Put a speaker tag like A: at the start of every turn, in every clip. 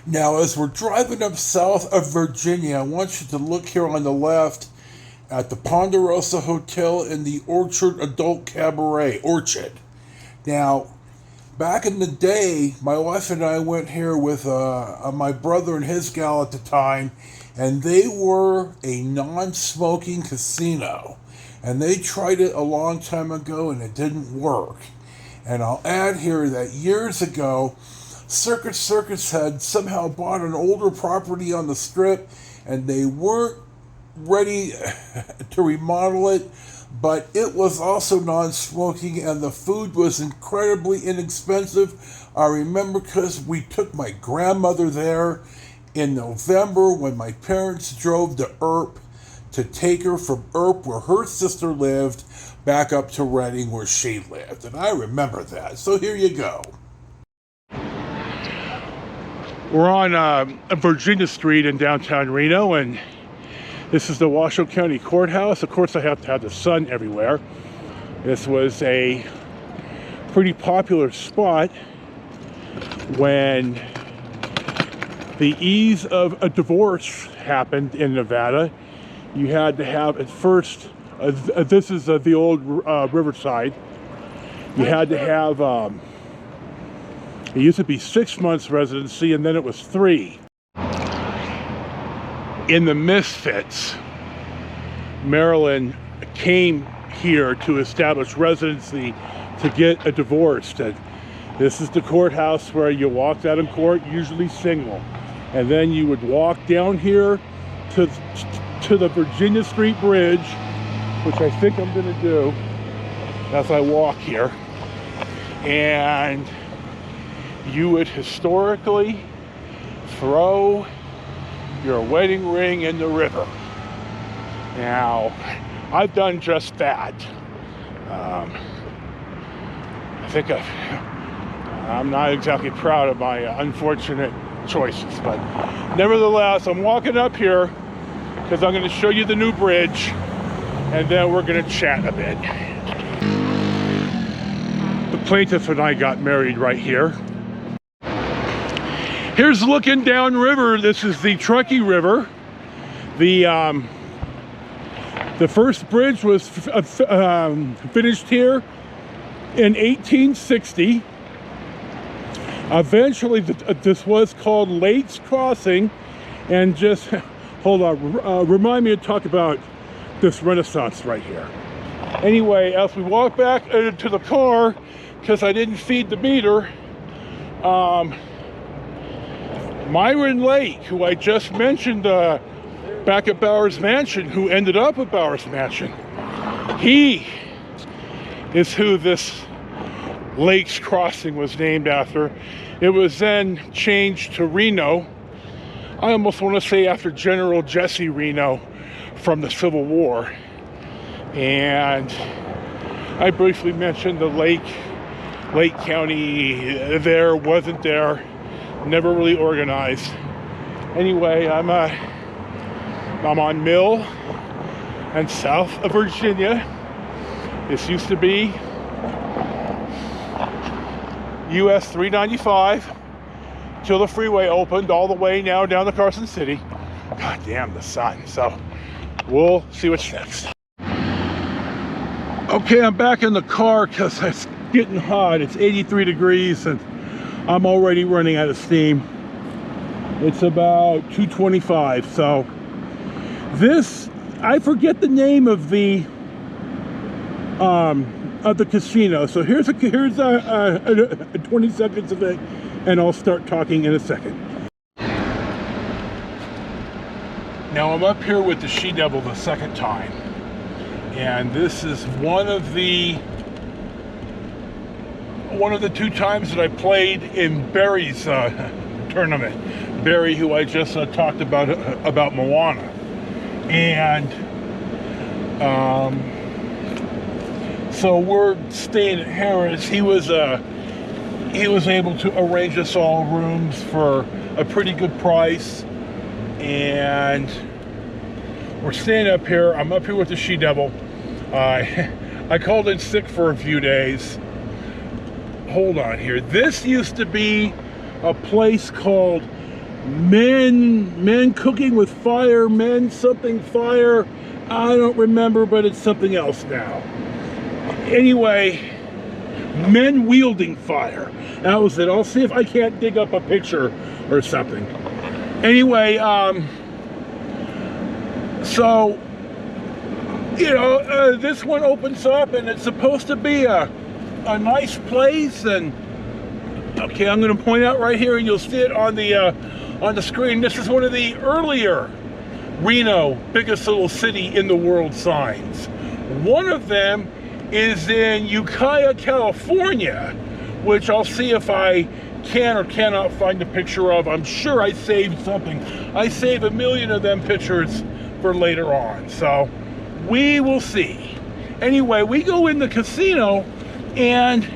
A: Now, as we're driving up south of Virginia, I want you to look here on the left at the Ponderosa Hotel in the Orchard Adult Cabaret. Orchard. Now, back in the day, my wife and I went here with my brother and his gal at the time, and they were a non-smoking casino. And they tried it a long time ago, and it didn't work. And I'll add here that years ago, Circus had somehow bought an older property on the strip, and they weren't ready to remodel it, but it was also non-smoking, and the food was incredibly inexpensive. I remember because we took my grandmother there in November when my parents drove to Earp to take her from Earp, where her sister lived, back up to Reading, where she lived. And I remember that. So here you go. We're on Virginia Street in downtown Reno, and this is the Washoe County Courthouse. Of course, I have to have the sun everywhere. This was a pretty popular spot when the ease of a divorce happened in Nevada. You had to have at first, this is the old Riverside. You had to have, it used to be 6 months residency, and then it was 3. In the Misfits, Maryland came here to establish residency to get a divorce. This is the courthouse where you walked out of court, usually single. And then you would walk down here to the Virginia Street Bridge, which I think I'm going to do as I walk here. And you would historically throw your wedding ring in the river. Now, I've done just that. I think I'm not exactly proud of my unfortunate choices, but nevertheless, I'm walking up here because I'm going to show you the new bridge, and then we're going to chat a bit. The plaintiff and I got married right here. Here's looking downriver. This is the Truckee River. The first bridge was finished here in 1860. Eventually, this was called Lake's Crossing, and just hold on. Remind me to talk about this Renaissance right here. Anyway, as we walk back to the car, because I didn't feed the meter, Myron Lake, who I just mentioned back at Bowers Mansion, who ended up at Bowers Mansion, he is who this Lake's Crossing was named after. It was then changed to Reno. I almost want to say after General Jesse Reno from the Civil War. And I briefly mentioned the Lake County there wasn't there. Never really organized. Anyway, I'm on Mill and south of Virginia. This used to be US 395 till the freeway opened all the way now down to Carson City. God damn the sun. So we'll see what's next. Okay, I'm back in the car because it's getting hot. It's 83 degrees and I'm already running out of steam. It's about 2:25. So this, I forget the name of the casino. So here's 20 seconds of it, and I'll start talking in a second. Now I'm up here with the She-Devil the second time, and this is one of the 2 times that I played in Barry's tournament. Barry, who I just talked about Moana, and so we're staying at Harris. He was able to arrange us all rooms for a pretty good price, and we're staying up here. I'm up here with the She-Devil. I called in sick for a few days. Hold on here. This used to be a place called Men cooking with fire, men something fire. I don't remember, but it's something else now. Anyway, men wielding fire. That was it. I'll see if I can't dig up a picture or something. Anyway, so, you know, this one opens up and it's supposed to be a nice place. And okay, I'm going to point out right here, and you'll see it on the screen. This is one of the earlier Reno biggest little city in the world signs. One of them is in Ukiah, California, which I'll see if I can or cannot find a picture of. I'm sure I saved something. I save a million of them pictures for later on, so we will see. Anyway, we go in the casino and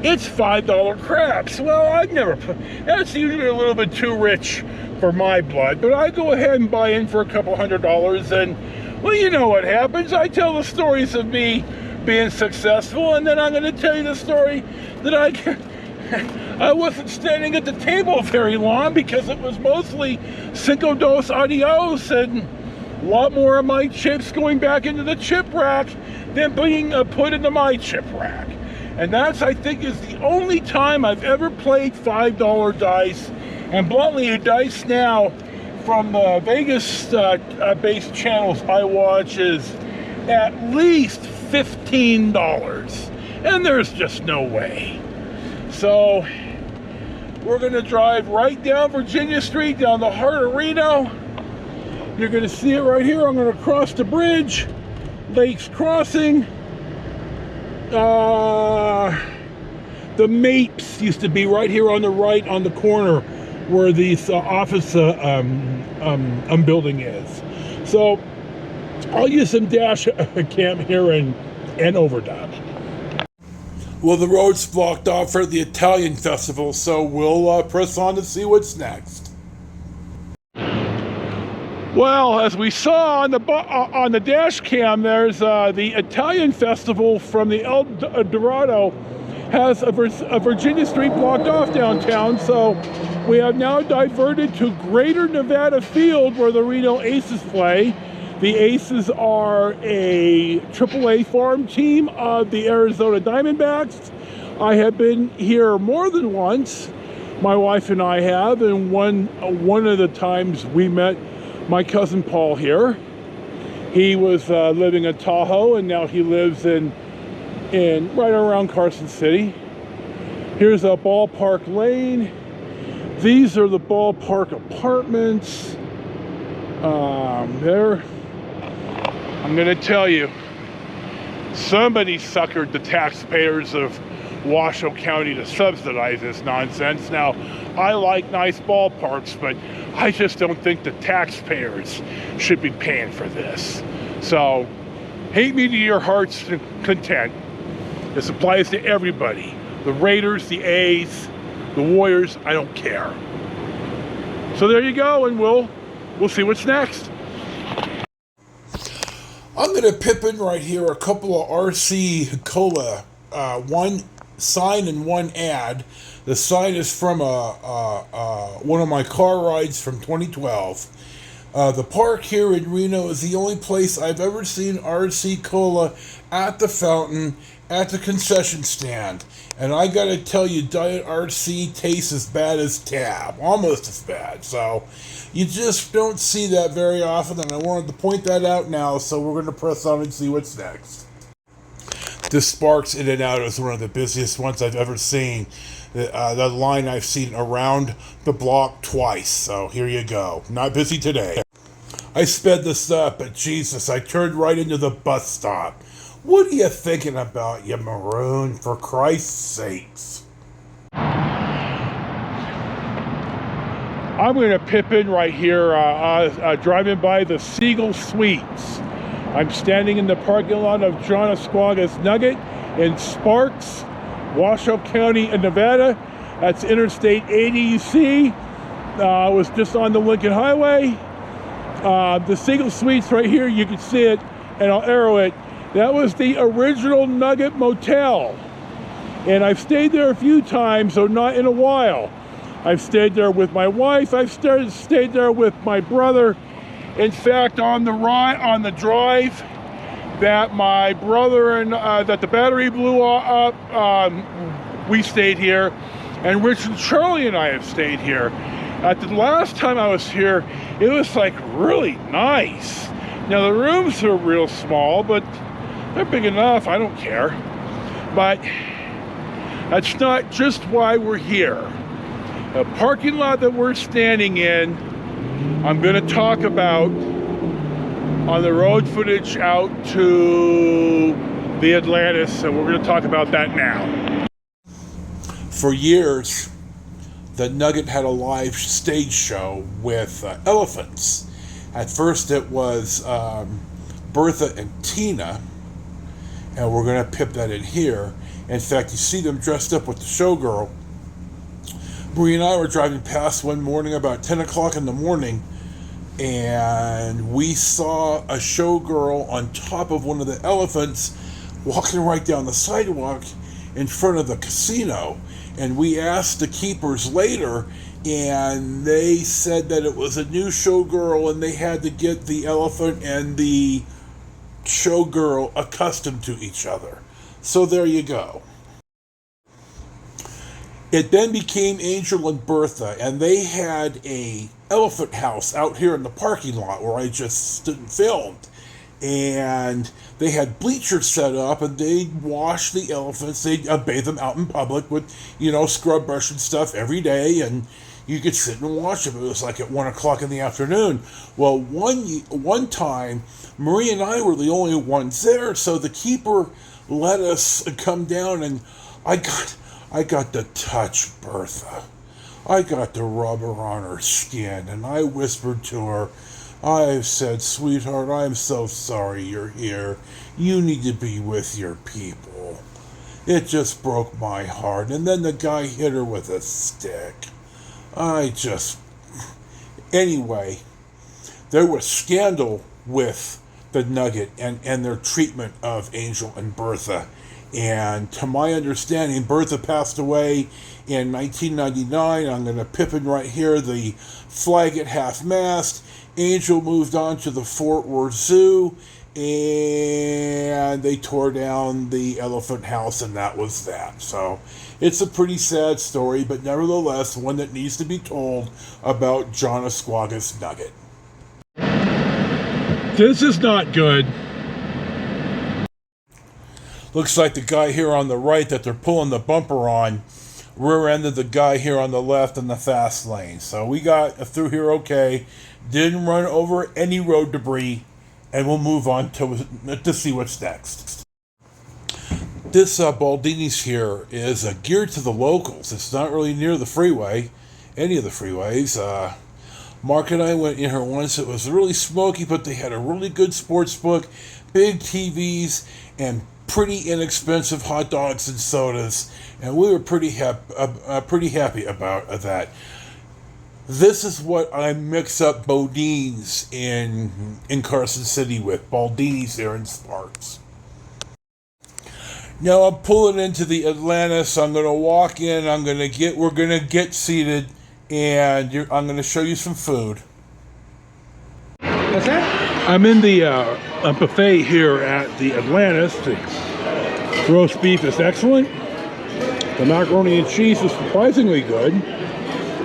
A: it's $5 craps. Well, I've never put, that's usually a little bit too rich for my blood, but I go ahead and buy in for a couple $100, and well, you know what happens. I tell the stories of me being successful, and then I'm going to tell you the story that I wasn't standing at the table very long because it was mostly Cinco Dos Adios and a lot more of my chips going back into the chip rack than being put into my chip rack. And that's, I think, is the only time I've ever played $5 dice. And bluntly, dice now from the Vegas-based channels I watch is at least $15. And there's just no way. So we're going to drive right down Virginia Street, down the heart of Reno. You're going to see it right here. I'm going to cross the bridge, Lakes Crossing. The Mapes used to be right here on the right, on the corner where the office building is. So I'll use some dash cam here and overdub. Well, the road's blocked off for the Italian festival, so we'll press on to see what's next. Well, as we saw on the dash cam, there's the Italian festival from the El Dorado has a Virginia Street blocked off downtown, so we have now diverted to Greater Nevada Field where the Reno Aces play. The Aces are a AAA farm team of the Arizona Diamondbacks. I have been here more than once. My wife and I have, and one of the times we met my cousin Paul here. He was living in Tahoe, and now he lives in right around Carson City. Here's a Ballpark Lane. These are the Ballpark apartments. I'm going to tell you, somebody suckered the taxpayers of Washoe County to subsidize this nonsense. Now, I like nice ballparks, but I just don't think the taxpayers should be paying for this. So, hate me to your heart's content. This applies to everybody. The Raiders, the A's, the Warriors, I don't care. So there you go, and we'll see what's next. I'm going to pip in right here a couple of RC Cola, one sign and one ad. The sign is from one of my car rides from 2012. The park here in Reno is the only place I've ever seen RC Cola at the fountain, at the concession stand. And I gotta tell you, Diet RC tastes as bad as Tab. Almost as bad. So, you just don't see that very often, and I wanted to point that out now, so we're gonna press on and see what's next. This Sparks In and Out is one of the busiest ones I've ever seen. The line I've seen around the block twice, so here you go. Not busy today. I sped this up, but Jesus, I turned right into the bus stop. What are you thinking about, you maroon, for Christ's sakes? I'm going to pip in right here, driving by the Siegel Suites. I'm standing in the parking lot of John Esquaga's Nugget in Sparks, Washoe County in Nevada. That's Interstate 80, you see. I was just on the Lincoln Highway. The Siegel Suites right here, you can see it, and I'll arrow it. That was the original Nugget Motel. And I've stayed there a few times, so not in a while. I've stayed there with my wife. I've stayed there with my brother. In fact, on the drive that my brother and that the battery blew up, we stayed here, and Rich and Charlie and I have stayed here. At the last time I was here, it was like really nice. Now the rooms are real small, but they're big enough. I don't care. But that's not just why we're here. The parking lot that we're standing in, I'm going to talk about on the road footage out to the Atlantis, so we're going to talk about that now. For years, the Nugget had a live stage show with elephants. At first it was Bertha and Tina, and we're going to pip that in here. In fact, you see them dressed up with the showgirl. Marie and I were driving past one morning about 10 o'clock in the morning, and we saw a showgirl on top of one of the elephants walking right down the sidewalk in front of the casino. And we asked the keepers later, and they said that it was a new showgirl and they had to get the elephant and the showgirl accustomed to each other. So there you go. It then became Angel and Bertha, and they had a elephant house out here in the parking lot where I just stood and filmed. And they had bleachers set up, and they'd wash the elephants. They'd bathe them out in public with, scrub brush and stuff every day, and you could sit and watch them. It was like at 1 o'clock in the afternoon. Well, one time, Marie and I were the only ones there, so the keeper let us come down, and I got to touch Bertha. I got to rub her on her skin, and I whispered to her, I said, sweetheart, I'm so sorry you're here. You need to be with your people. It just broke my heart. And then the guy hit her with a stick. Anyway, there was scandal with the Nugget and their treatment of Angel and Bertha. And to my understanding, Bertha passed away in 1999. I'm going to pip in right here the flag at half-mast. Angel moved on to the Fort Worth Zoo, and they tore down the elephant house, and that was that. So it's a pretty sad story, but nevertheless, one that needs to be told about John Asquaga's Nugget. This is not good. Looks like the guy here on the right that they're pulling the bumper on rear-ended the guy here on the left in the fast lane. So we got through here okay. Didn't run over any road debris, and we'll move on to see what's next. This Baldini's here is geared to the locals. It's not really near the freeway, any of the freeways. Mark and I went in here once. It was really smoky, but they had a really good sports book, big TVs, and pretty inexpensive hot dogs and sodas, and we were pretty happy about that. This is what I mix up Bodine's in Carson City with. Baldini's there in Sparks. Now I'm pulling into the Atlantis. I'm going to walk in. We're going to get seated, and I'm going to show you some food. What's that? I'm in the buffet here at the Atlantis. The roast beef is excellent. The macaroni and cheese is surprisingly good.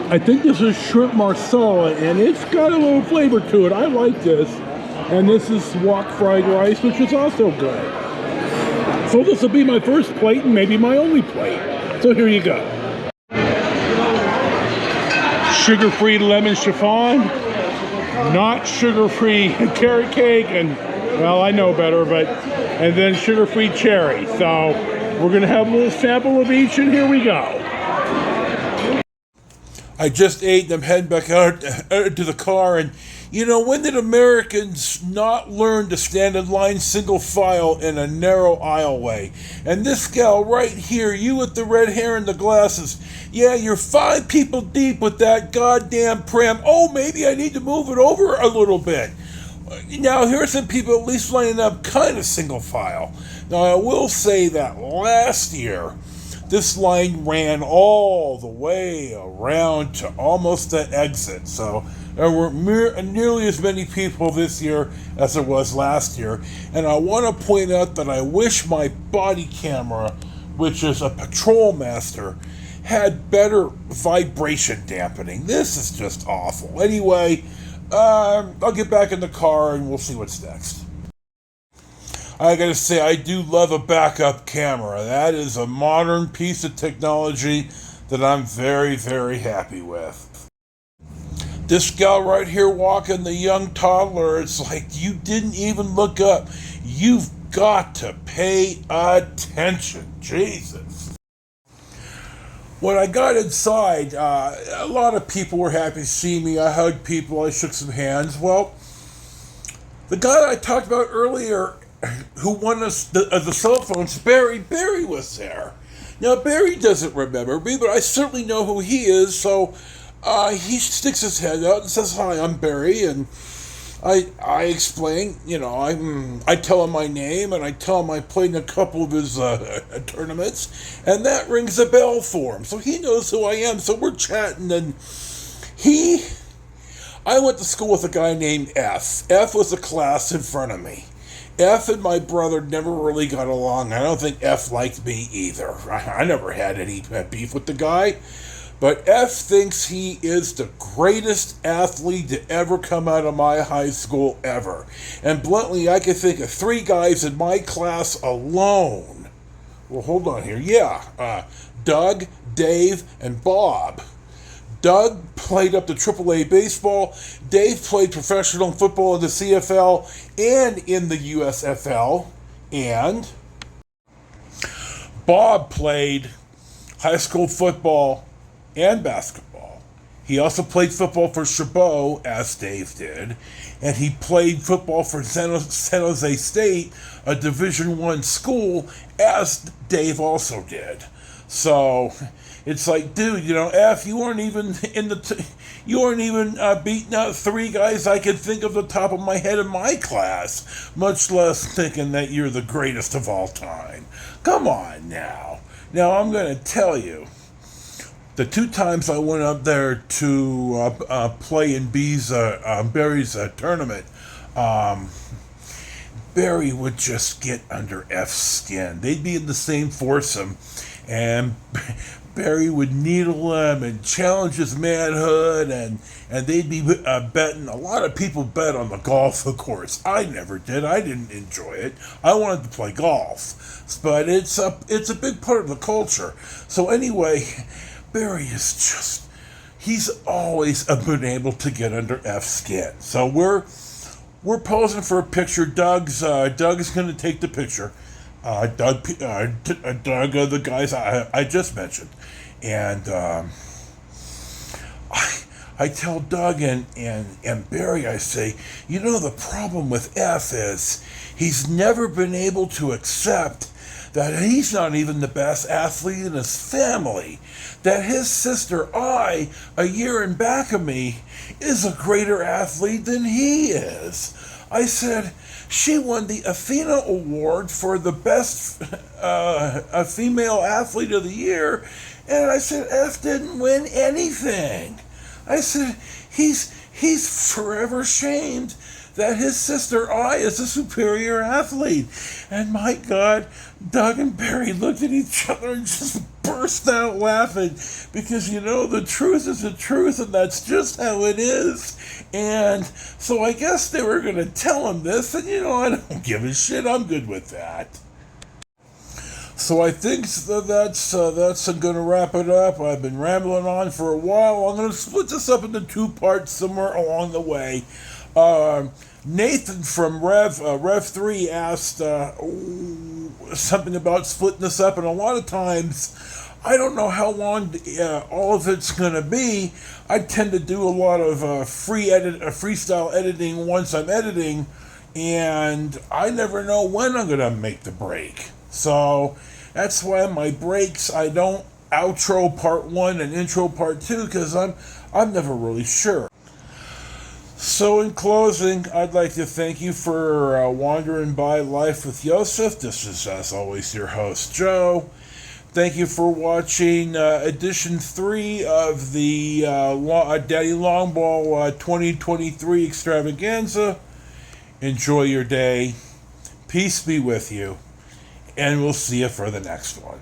A: I think this is shrimp marsala, and it's got a little flavor to it. I like this. And this is wok fried rice, which is also good. So this will be my first plate and maybe my only plate. So here you go. Sugar-free lemon chiffon, not sugar-free carrot cake, and well, I know better, and then sugar-free cherry. So we're gonna have a little sample of each, and here we go. I just ate and I'm heading back out to the car, and when did Americans not learn to stand in line single file in a narrow aisleway? And this gal right here, you with the red hair and the glasses, yeah, you're 5 people deep with that goddamn pram. Oh, maybe I need to move it over a little bit. Now, here are some people at least lining up kind of single file. Now, I will say that last year, This line ran all the way around to almost the exit. So there were nearly as many people this year as there was last year. And I want to point out that I wish my body camera, which is a Patrol Master, had better vibration dampening. This is just awful. Anyway, I'll get back in the car and we'll see what's next. I gotta say, I do love a backup camera. That is a modern piece of technology that I'm very, very happy with. This gal right here walking the young toddler, it's like you didn't even look up. You've got to pay attention. Jesus. When I got inside, a lot of people were happy to see me. I hugged people, I shook some hands. Well, the guy I talked about earlier who won us the cell phones, Barry was there. Now, Barry doesn't remember me, but I certainly know who he is, so he sticks his head out and says, "Hi, I'm Barry," and I explain, I tell him my name, and I tell him I played in a couple of his tournaments, and that rings a bell for him, so he knows who I am, so we're chatting, and I went to school with a guy named F. F was a class in front of me. F and my brother never really got along. I don't think F liked me either. I never had any beef with the guy. But F thinks he is the greatest athlete to ever come out of my high school ever. And bluntly, I can think of 3 guys in my class alone. Well, hold on here. Yeah, Doug, Dave, and Bob. Doug played up to AAA baseball. Dave played professional football in the CFL and in the USFL. And Bob played high school football and basketball. He also played football for Chabot, as Dave did. And he played football for San Jose State, a Division I school, as Dave also did. So it's like, dude, F, you weren't even beating out 3 guys I could think of the top of my head in my class, much less thinking that you're the greatest of all time. Come on now. Now I'm going to tell you, the 2 times I went up there to play in Barry's tournament, Barry would just get under F's skin. They'd be in the same foursome, and Barry would needle him and challenge his manhood, and they'd be betting. A lot of people bet on the golf, of course. I never did. I didn't enjoy it. I wanted to play golf, but it's a big part of the culture. So anyway, Barry is he's always been able to get under F's skin. So we're posing for a picture. Doug's going to take the picture. Doug, the guys I just mentioned, and I tell Doug and Barry, I say, the problem with F is he's never been able to accept that he's not even the best athlete in his family, that his sister I, a year in back of me, is a greater athlete than he is. I said, she won the Athena Award for the best female athlete of the year, and I said, F didn't win anything. I said, he's forever shamed that his sister I is a superior athlete. And my God, Doug and Barry looked at each other and just burst out laughing, because the truth is the truth, and that's just how it is. And so I guess they were going to tell him this, and I don't give a shit. I'm good with that. So I think that's going to wrap it up. I've been rambling on for a while. I'm going to split this up into 2 parts somewhere along the way. Nathan from Rev 3 asked something about splitting this up, and a lot of times I don't know how long all of it's going to be. I tend to do a lot of freestyle editing once I'm editing, and I never know when I'm going to make the break. So that's why my breaks, I don't outro part 1 and intro part 2, because I'm never really sure. So in closing, I'd like to thank you for wandering by Life with Yosef. This is, as always, your host, Joe. Thank you for watching edition 3 of the Daddy Longball 2023 Extravaganza. Enjoy your day. Peace be with you. And we'll see you for the next one.